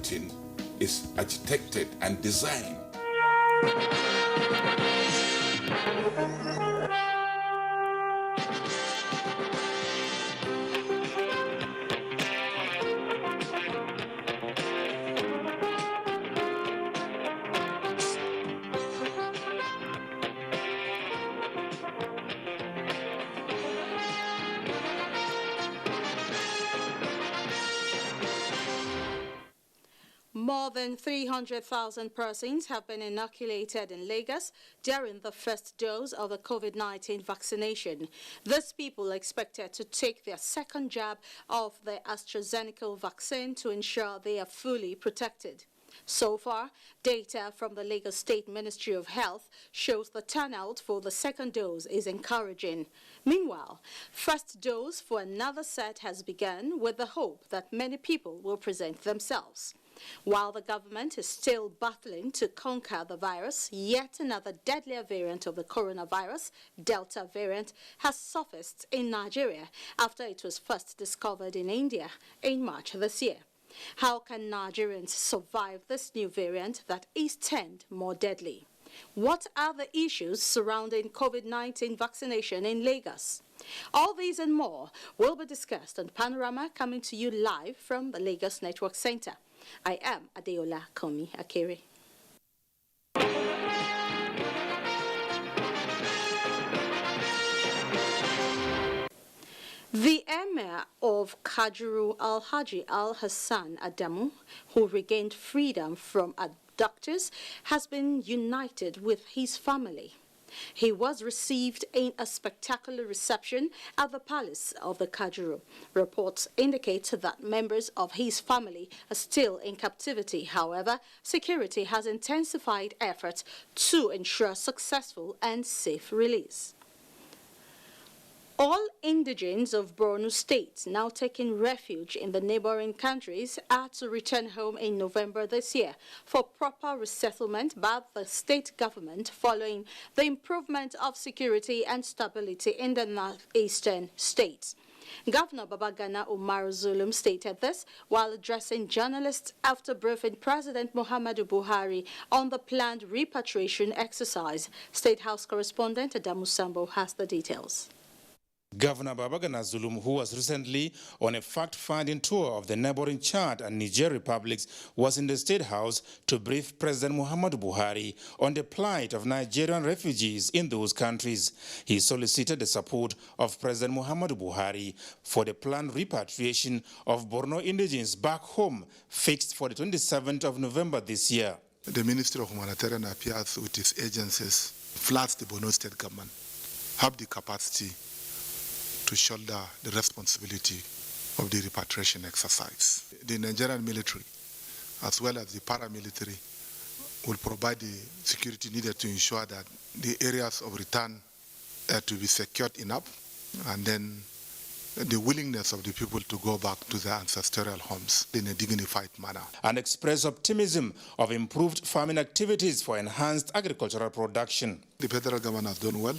COVID-19 is architected and designed. More than 300,000 persons have been inoculated in Lagos during the first dose of the COVID-19 vaccination. These people are expected to take their second jab of the AstraZeneca vaccine to ensure they are fully protected. So far, data from the Lagos State Ministry of Health shows the turnout for the second dose is encouraging. Meanwhile, first dose for another set has begun with the hope that many people will present themselves. While the government is still battling to conquer the virus, yet another deadlier variant of the coronavirus, Delta variant, has surfaced in Nigeria after it was first discovered in India in March this year. How can Nigerians survive this new variant that is turned more deadly? What are the issues surrounding COVID-19 vaccination in Lagos? All these and more will be discussed on Panorama, coming to you live from the Lagos Network Center. I am Adeola Komi Akere. The Emir of Kajuru, Alhaji Alhassan Adamu, who regained freedom from abductors, has been united with his family. He was received in a spectacular reception at the palace of the Kajuru. Reports indicate that members of his family are still in captivity. However, security has intensified efforts to ensure successful and safe release. All indigents of Borno State now taking refuge in the neighboring countries are to return home in November this year for proper resettlement by the state government following the improvement of security and stability in the northeastern states. Governor Babagana Umar Zulum stated this while addressing journalists after briefing President Muhammadu Buhari on the planned repatriation exercise. State House correspondent Adamu Sambo has the details. Governor Babagana Zulum, who was recently on a fact-finding tour of the neighboring Chad and Niger republics, was in the State House to brief President Muhammadu Buhari on the plight of Nigerian refugees in those countries. He solicited the support of President Muhammadu Buhari for the planned repatriation of Borno indigents back home, fixed for the 27th of November this year. The Ministry of Humanitarian Affairs with its agencies, plus the Borno State government, have the capacity to shoulder the responsibility of the repatriation exercise. The Nigerian military, as well as the paramilitary, will provide the security needed to ensure that the areas of return are to be secured enough, and then the willingness of the people to go back to their ancestral homes in a dignified manner. And express optimism of improved farming activities for enhanced agricultural production. The federal government has done well.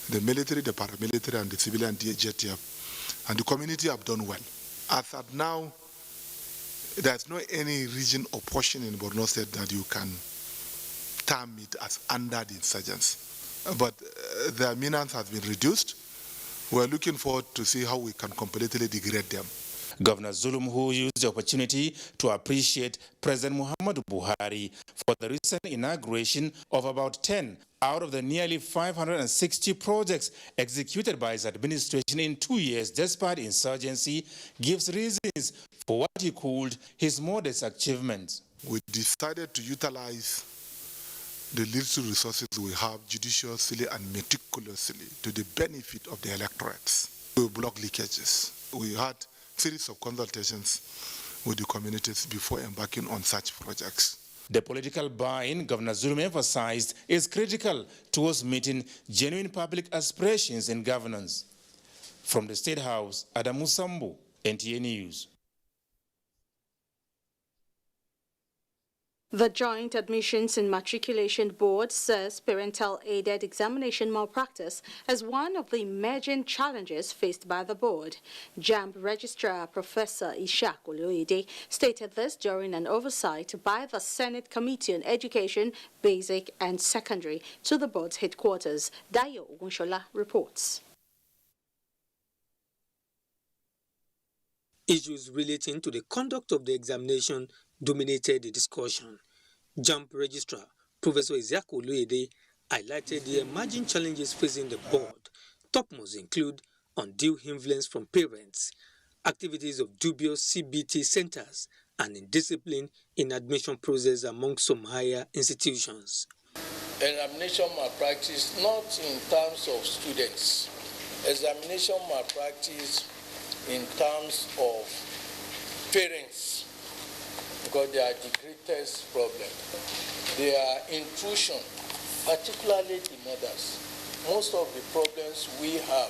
The military, the paramilitary, and the civilian JTF, and the community have done well. As at now, there's no any region or portion in Borno State that you can term it as under the insurgents. But their menace has been reduced. We're looking forward to see how we can completely degrade them. Governor Zulum, who used the opportunity to appreciate President Muhammadu Buhari for the recent inauguration of about 10 out of the nearly 560 projects executed by his administration in 2 years despite insurgency, gives reasons for what he called his modest achievements. We decided to utilize the little resources we have judiciously and meticulously to the benefit of the electorates. We block leakages. We had a series of consultations with the communities before embarking on such projects. The political buy-in Governor Zulum emphasized is critical towards meeting genuine public aspirations in governance. From the State House, Adamu Sambo, NTA News. The Joint Admissions and Matriculation Board says parental-aided examination malpractice is one of the emerging challenges faced by the board. JAMB Registrar Professor Ishak Oloyede stated this during an oversight by the Senate Committee on Education, Basic and Secondary to the board's headquarters. Dayo Ogunshola reports. Issues relating to the conduct of the examination dominated the discussion. JAMB Registrar Professor Ishak Oloyede highlighted the emerging challenges facing the board. Top must include undue influence from parents, activities of dubious CBT centers, and indiscipline in admission process among some higher institutions. Examination malpractice, not in terms of students. Examination malpractice in terms of parents, because they are the greatest problem. They are intrusion, particularly the mothers. Most of the problems we have,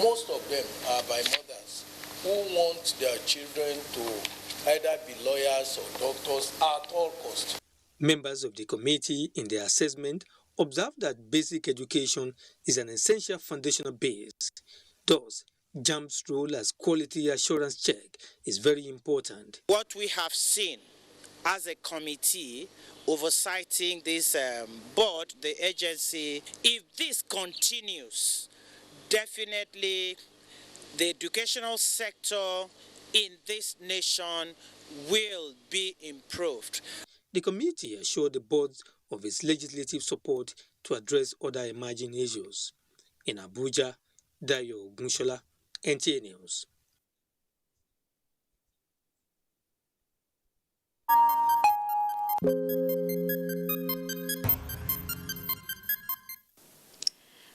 most of them are by mothers who want their children to either be lawyers or doctors at all costs. Members of the committee, in their assessment, observed that basic education is an essential foundational base. Thus, JAMB's role as quality assurance check is very important. What we have seen as a committee oversighting this board, the agency, if this continues, definitely the educational sector in this nation will be improved. The committee assured the board of its legislative support to address other emerging issues. In Abuja, Dayo Ogunshola, NTA News.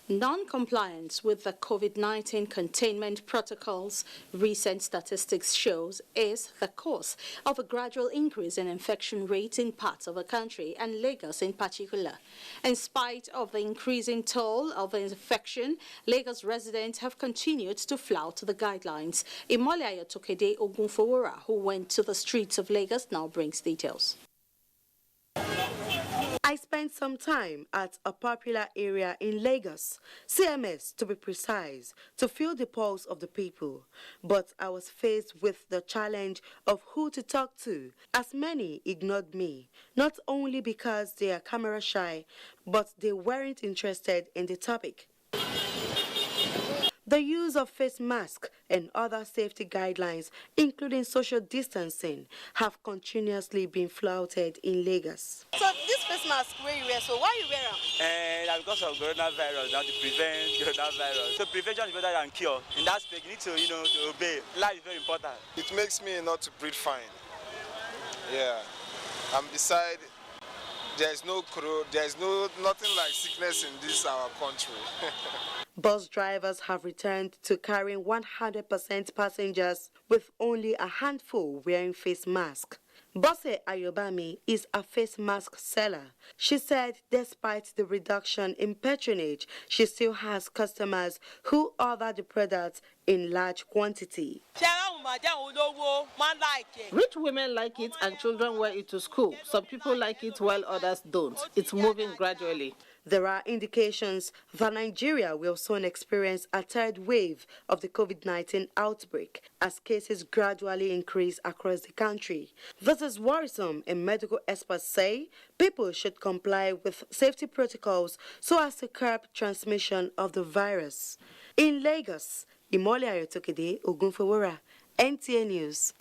Non-compliance with the COVID-19 containment protocols, recent statistics shows, is the cause of a gradual increase in infection rates in parts of the country, and Lagos in particular. In spite of the increasing toll of infection, Lagos residents have continued to flout the guidelines. Imole Ayotokede Ogunfowora, who went to the streets of Lagos, now brings details. I spent some time at a popular area in Lagos, CMS to be precise, to feel the pulse of the people. But I was faced with the challenge of who to talk to, as many ignored me, not only because they are camera shy, but they weren't interested in the topic. The use of face masks and other safety guidelines, including social distancing, have continuously been flouted in Lagos. So this face mask where you wear, so why you wear them? Because of coronavirus, now to prevent coronavirus. So prevention is better than cure. In that aspect, you need to, to obey. Life is very important. It makes me not to breathe fine. Yeah. And besides, there's nothing like sickness in this our country. Bus drivers have returned to carrying 100% passengers, with only a handful wearing face masks. Bose Ayobami is a face mask seller. She said despite the reduction in patronage, she still has customers who order the products in large quantity. Rich women like it and children wear it to school. Some people like it while others don't. It's moving gradually. There are indications that Nigeria will soon experience a third wave of the COVID-19 outbreak as cases gradually increase across the country. This is worrisome, and medical experts say people should comply with safety protocols so as to curb transmission of the virus. In Lagos, Imole Ayotokede Ogunfowora, NTA News.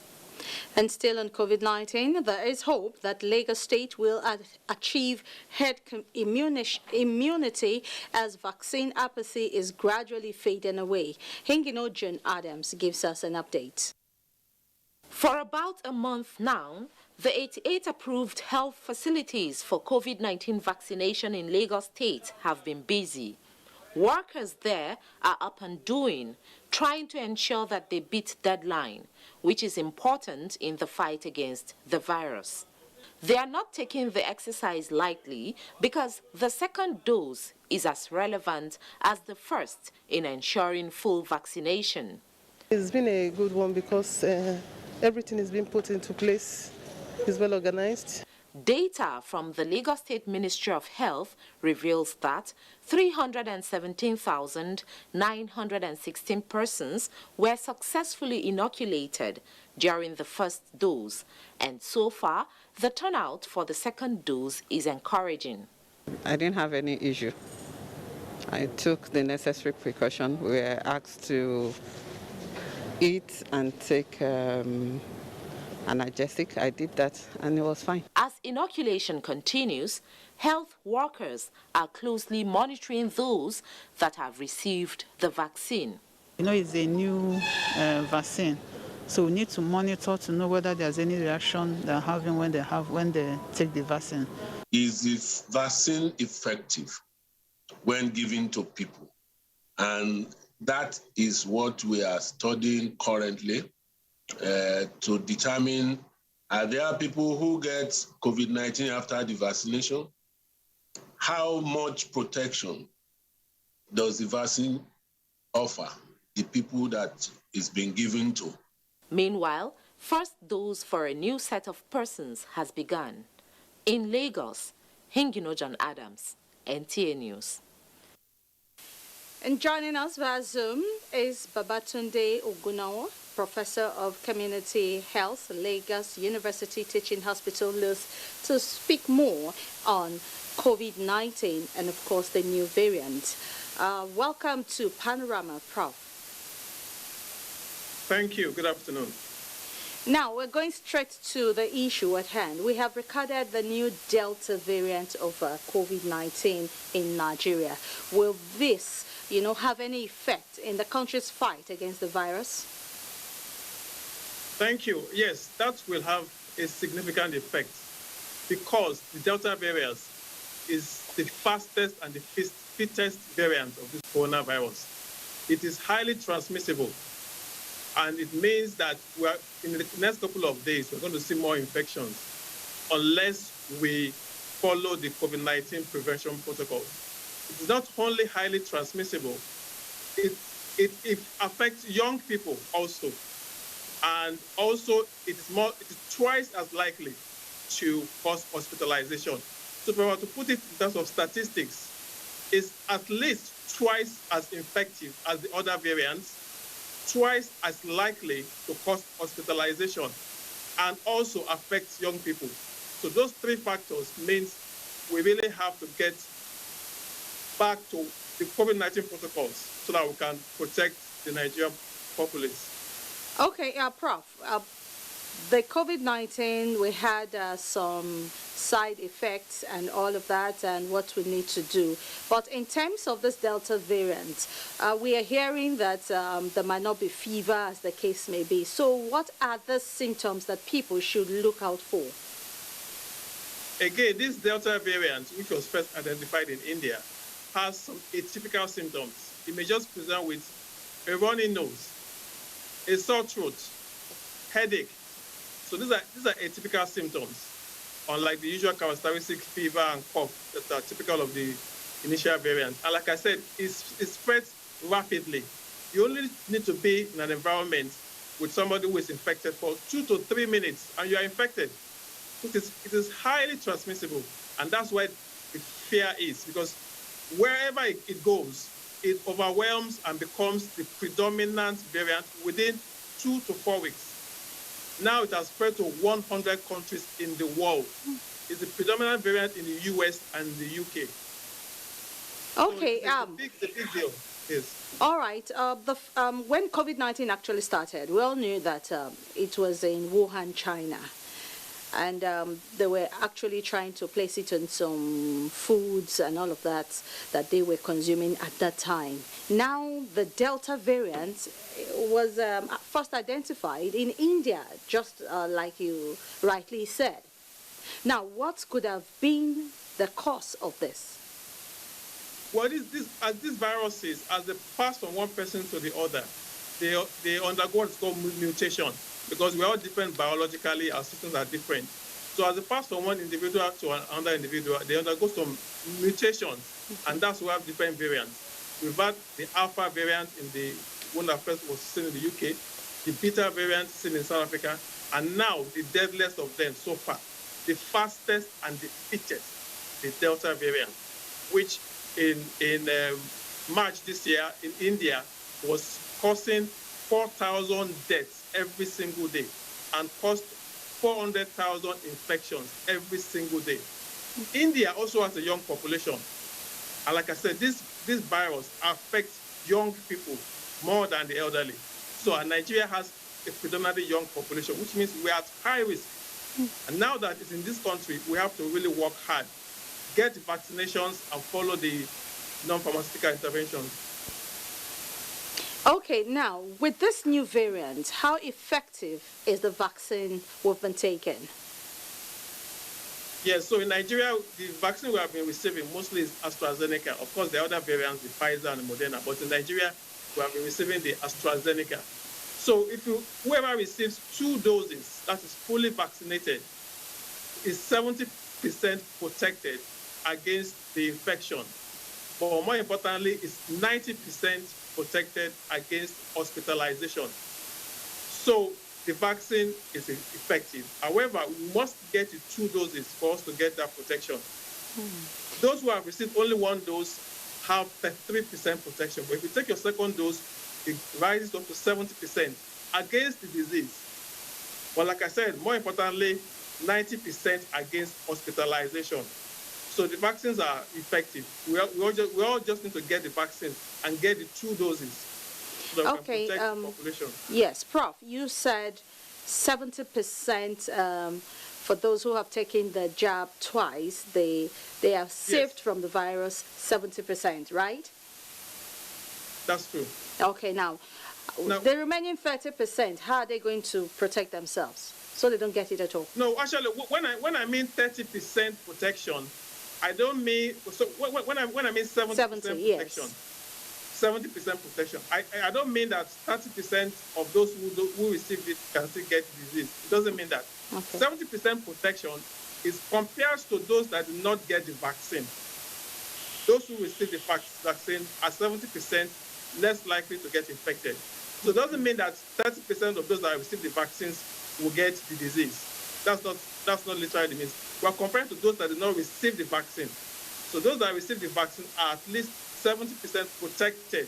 And still on COVID-19, there is hope that Lagos State will achieve herd immunity as vaccine apathy is gradually fading away. Hinginojan Adams gives us an update. For about a month now, the 88 approved health facilities for COVID-19 vaccination in Lagos State have been busy. Workers there are up and doing, trying to ensure that they beat deadline, which is important in the fight against the virus. They are not taking the exercise lightly because the second dose is as relevant as the first in ensuring full vaccination. It's been a good one because everything is being put into place. It's well organized. Data from the Lagos State Ministry of Health reveals that 317,916 persons were successfully inoculated during the first dose, and so far, the turnout for the second dose is encouraging. I didn't have any issue. I took the necessary precaution. We were asked to eat and take analgesic. I did that and it was fine. As inoculation continues, health workers are closely monitoring those that have received the vaccine. You know, it's a new vaccine, so we need to monitor to know whether there's any reaction they're having when they take the vaccine. Is the vaccine effective when given to people? And that is what we are studying currently to determine, are there people who get COVID-19 after the vaccination? How much protection does the vaccine offer the people that it's been given to? Meanwhile, first dose for a new set of persons has begun. In Lagos, Hingino Adams, NTA News. And joining us via Zoom is Babatunde Ogunawa, Professor of Community Health, Lagos University Teaching Hospital, LUTH, to speak more on COVID-19 and, of course, the new variant. Welcome to Panorama, Prof. Thank you. Good afternoon. Now, we're going straight to the issue at hand. We have recorded the new Delta variant of COVID-19 in Nigeria. Will this, have any effect in the country's fight against the virus? Thank you. Yes, that will have a significant effect because the Delta variant is the fastest and the fittest variant of this coronavirus. It is highly transmissible. And it means that in the next couple of days, we're going to see more infections unless we follow the COVID-19 prevention protocols. It is not only highly transmissible, it affects young people also. And also, it is twice as likely to cause hospitalization. So if I were to put it in terms of statistics, it's at least twice as effective as the other variants, twice as likely to cause hospitalization, and also affects young people. So those three factors means we really have to get back to the COVID-19 protocols so that we can protect the Nigerian populace. Okay, Prof. The COVID-19, we had some side effects and all of that and what we need to do. But in terms of this Delta variant, we are hearing that there might not be fever as the case may be. So what are the symptoms that people should look out for? Again, this Delta variant, which was first identified in India, has some atypical symptoms. It may just present with a runny nose, a sore throat, headache. So these are atypical symptoms, unlike the usual characteristic fever and cough that are typical of the initial variant. And like I said, it spreads rapidly. You only need to be in an environment with somebody who is infected for 2 to 3 minutes, and you are infected. It is highly transmissible, and that's where the fear is, because wherever it goes, it overwhelms and becomes the predominant variant within 2 to 4 weeks. Now it has spread to 100 countries in the world. It's the predominant variant in the US and the UK. Okay. So it's a big deal. Yes. All right. When COVID-19 actually started, we all knew that it was in Wuhan, China. And they were actually trying to place it on some foods and all of that they were consuming at that time. Now the Delta variant was first identified in India, just like you rightly said. Now, what could have been the cause of this? Well, as these viruses, as they pass from one person to the other, they undergo what's called mutation, because we're all different biologically, our systems are different. So as they pass from one individual to another individual, they undergo some mutations, and that's why we have different variants. We've had the Alpha variant in the one that first was seen in the UK, the Beta variant seen in South Africa, and now the deadliest of them so far the fastest and the fittest, the Delta variant, which in March this year in India was causing 4,000 deaths every single day and caused 400,000 infections every single day. India also has a young population. And like I said, this virus affects young people more than the elderly. So Nigeria has a predominantly young population, which means we are at high risk. And now that it's in this country, we have to really work hard, get the vaccinations and follow the non-pharmaceutical interventions. Okay, now, with this new variant, how effective is the vaccine we've been taking? Yes, so in Nigeria, the vaccine we have been receiving mostly is AstraZeneca. Of course, there are other variants, the Pfizer and the Moderna, but in Nigeria, we have been receiving the AstraZeneca. So if whoever receives 2 doses, that is fully vaccinated, is 70% protected against the infection. But more importantly, is 90% protected against hospitalization. So the vaccine is effective. However, we must get the 2 doses for us to get that protection. Those who have received only 1 dose have 33% protection. But if you take your second dose, it rises up to 70% against the disease. But like I said, more importantly, 90% against hospitalization. So the vaccines are effective. We all just need to get the vaccine and get the 2 doses so that we can protect the population. Yes, Prof, you said 70% for those who have taken the jab twice, they are saved from the virus 70%, right? That's true. Okay, now, the remaining 30%, how are they going to protect themselves so they don't get it at all? No, actually, when I mean 30% protection, I don't mean, so when I mean 70% protection, yes. 70% protection, I don't mean that 30% of those who receive it can still get the disease. It doesn't mean that. Okay. 70% protection is compared to those that do not get the vaccine. Those who receive the vaccine are 70% less likely to get infected. So it doesn't mean that 30% of those that receive the vaccines will get the disease. That's not literally the means. We are comparing to those that did not receive the vaccine. So those that receive the vaccine are at least 70% protected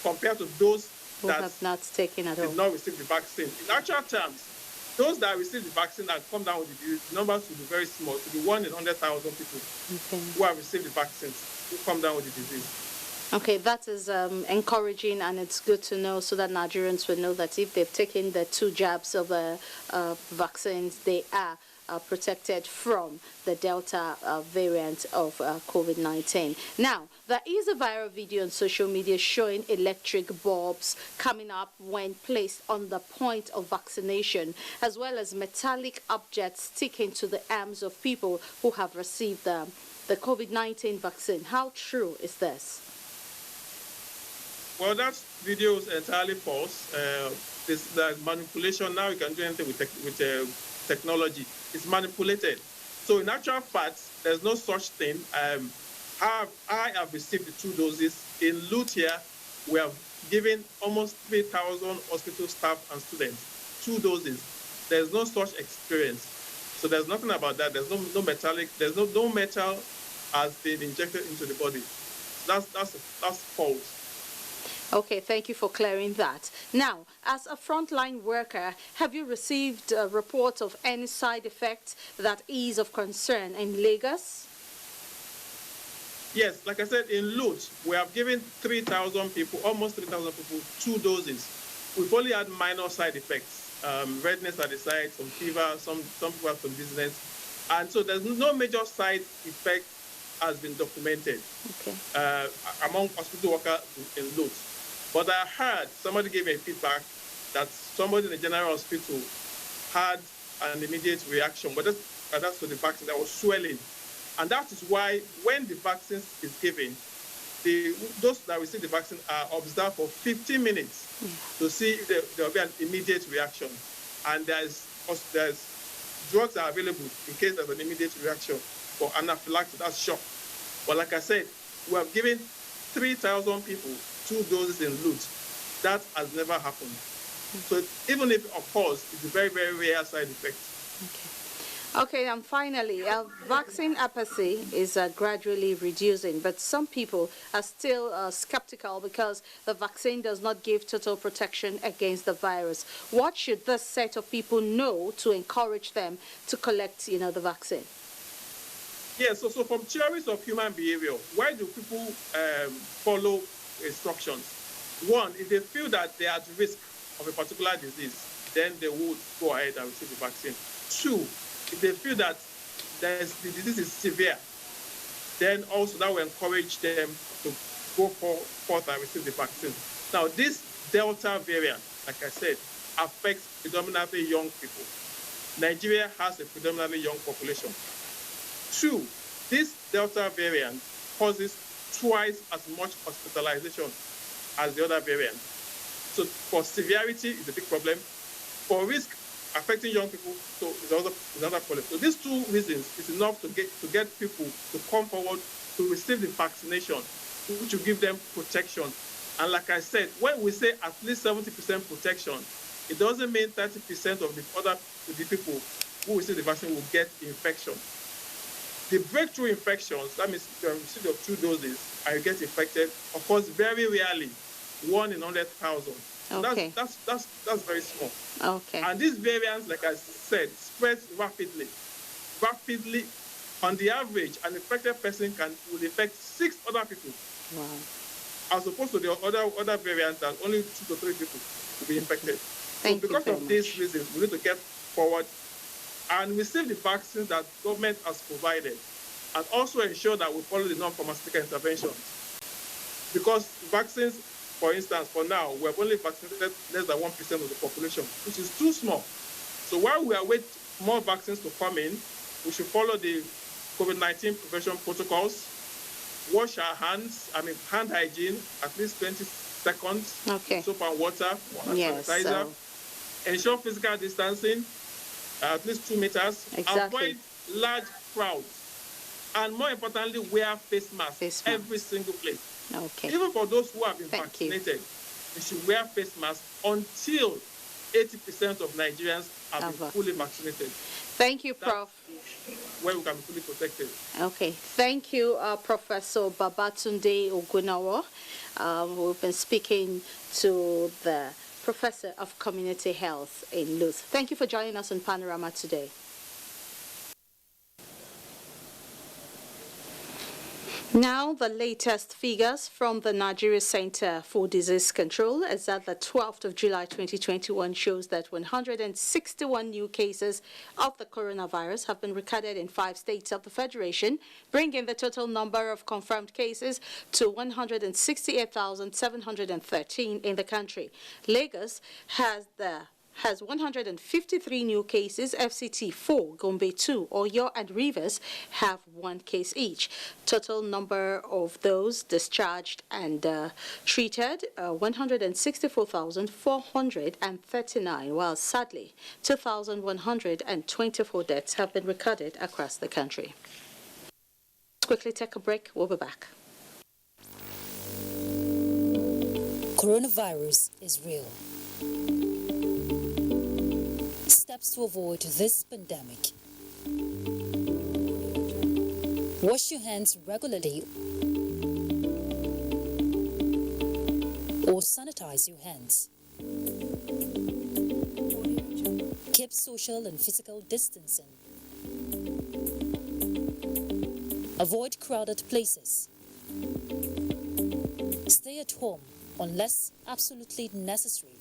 compared to those that have not taken at all. Did not receive the vaccine. In actual terms, those that receive the vaccine and come down with the disease, the numbers will be very small. It will be 1 in 100,000 people who have received the vaccines who come down with the disease. Okay, that is encouraging, and it's good to know so that Nigerians will know that if they've taken the 2 jabs of vaccines, they are protected from the Delta variant of COVID-19. Now, there is a viral video on social media showing electric bulbs coming up when placed on the point of vaccination, as well as metallic objects sticking to the arms of people who have received the COVID-19 vaccine. How true is this? Well, that video is entirely false. The manipulation, now you can do anything with technology. It's manipulated. So in actual fact, there's no such thing. I have received the 2 doses. In Lut here, we have given almost 3,000 hospital staff and students 2 doses. There's no such experience. So there's nothing about that. There's no metallic, there's no metal has been injected into the body. That's false. Okay, thank you for clearing that. Now, as a frontline worker, have you received a report of any side effects that is of concern in Lagos? Yes, like I said, in Lut, we have given 3,000 people, almost 3,000 people, 2 doses. We've only had minor side effects, redness at the site, some fever, some people have some dizziness. And so there's no major side effect has been documented among hospital workers in Lut. But I heard, somebody gave me a feedback that somebody in the general hospital had an immediate reaction, but that's to the vaccine, that was swelling. And that is why when the vaccine is given, those that receive the vaccine are observed for 15 minutes to see if there will be an immediate reaction. And there's drugs are available in case there's an immediate reaction for anaphylaxis, that's shock. But like I said, we have given 3,000 people 2 doses in Lut. That has never happened. So even if it occurs, it's a very, very rare side effect. Okay, and finally, vaccine apathy is gradually reducing, but some people are still skeptical because the vaccine does not give total protection against the virus. What should this set of people know to encourage them to collect, the vaccine? Yes, so from theories of human behavior, why do people follow instructions? One, if they feel that they are at risk of a particular disease, then they would go ahead and receive the vaccine. Two, if they feel that the disease is severe, then also that will encourage them to go forth and receive the vaccine. Now, this Delta variant, like I said, affects predominantly young people. Nigeria has a predominantly young population. Two, this Delta variant causes twice as much hospitalization as the other variant. So for severity, it's a big problem. For risk affecting young people, so it's another problem. So these two reasons is enough to get people to come forward to receive the vaccination, which will give them protection. And like I said, when we say at least 70% protection, it doesn't mean 30% of the people who receive the vaccine will get infection. The breakthrough infections, that means you receive your 2 doses and you get infected, of course, very rarely, 1 in 100,000. Okay. That's very small. Okay. And these variants, like I said, spreads rapidly. Rapidly, on the average, an infected person will infect 6 other people. Wow. As opposed to the other variants that only 2 to 3 people will be infected. Thank so because you of these reasons, we need to get forward and receive the vaccines that government has provided, and also ensure that we follow the non-pharmaceutical interventions. Because vaccines, for instance, for now, we have only vaccinated less than 1% of the population, which is too small. So while we await more vaccines to come in, we should follow the COVID-19 prevention protocols, wash our hands, hand hygiene, at least 20 seconds, soap and water, sanitizer, ensure physical distancing, at least 2 meters, avoid large crowds, and more importantly, wear face masks every single place. Okay. Even for those who have been vaccinated, they should wear face masks until 80% of Nigerians have been fully vaccinated. Thank you, Prof. Where we can be fully protected. Okay. Thank you, Professor Babatunde Ogunawa. We've been speaking to the Professor of Community Health in Luz. Thank you for joining us on Panorama today. Now, the latest figures from the Nigeria Center for Disease Control as at the 12th of July 2021 shows that 161 new cases of the coronavirus have been recorded in 5 states of the Federation, bringing the total number of confirmed cases to 168,713 in the country. Lagos has 153 new cases, FCT 4, Gombe 2, Oyo and Rivers have 1 case each. Total number of those discharged and treated, 164,439, while sadly, 2,124 deaths have been recorded across the country. Let's quickly take a break. We'll be back. Coronavirus is real. Steps to avoid this pandemic. Wash your hands regularly or sanitize your hands. Keep social and physical distancing. Avoid crowded places. Stay at home unless absolutely necessary.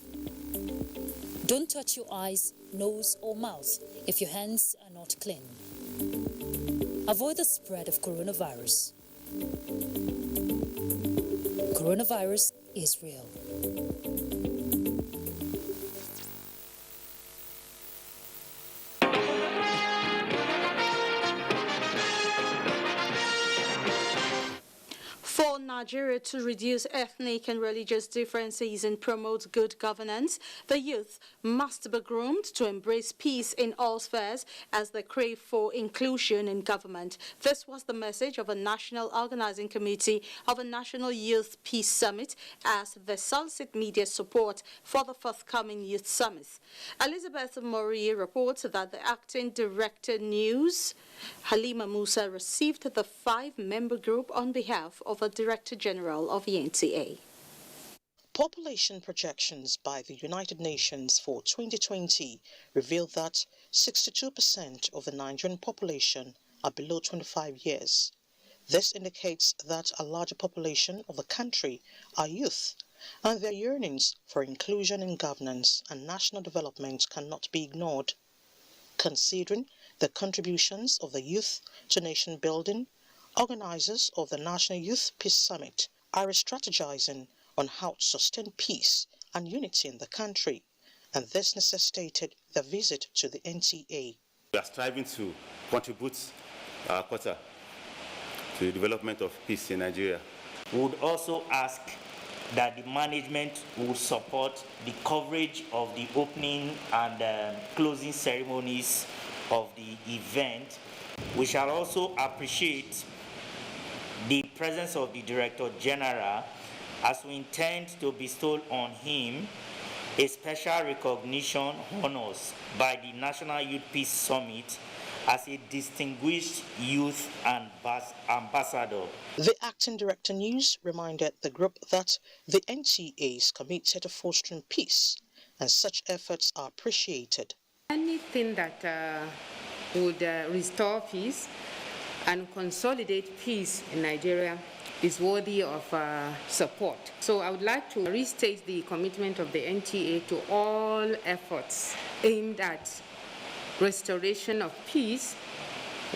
Don't touch your eyes, nose or mouth if your hands are not clean. Avoid the spread of coronavirus. Coronavirus is real. Nigeria to reduce ethnic and religious differences and promote good governance, the youth must be groomed to embrace peace in all spheres as they crave for inclusion in government. This was the message of a National Organizing Committee of a National Youth Peace Summit as they solicit media support for the forthcoming Youth Summit. Elizabeth Mori reports that the Acting Director News, Halima Musa, received the 5-member group on behalf of a Director General of the NTA. Population projections by the United Nations for 2020 reveal that 62% of the Nigerian population are below 25 years. This indicates that a larger population of the country are youth, and their yearnings for inclusion in governance and national development cannot be ignored. Considering the contributions of the youth to nation building, organizers of the National Youth Peace Summit are strategizing on how to sustain peace and unity in the country, and this necessitated the visit to the NTA. We are striving to contribute our quota to the development of peace in Nigeria. We would also ask that the management would support the coverage of the opening and closing ceremonies of the event. We shall also appreciate the presence of the Director General as we intend to bestow on him a special recognition honors by the National Youth Peace Summit as a distinguished youth ambassador. The Acting Director News reminded the group that the NTA is committed to fostering peace, and such efforts are appreciated. Anything that would restore peace and consolidate peace in Nigeria is worthy of support. So I would like to restate the commitment of the NTA to all efforts aimed at restoration of peace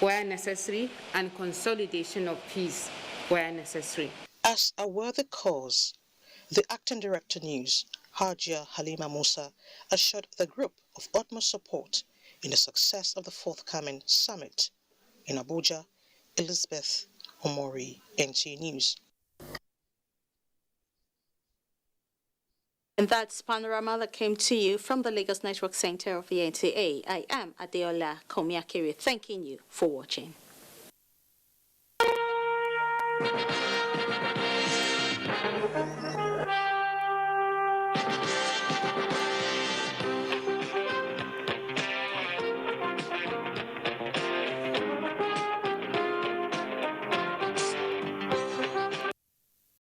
where necessary and consolidation of peace where necessary. As a worthy cause, the Acting Director News, Hajia Halima Musa, assured the group of utmost support in the success of the forthcoming summit. In Abuja, Elizabeth Omori, NTA News. And that's Panorama that came to you from the Lagos Network Center of the NTA. I am Adeola Komiakiri, thanking you for watching.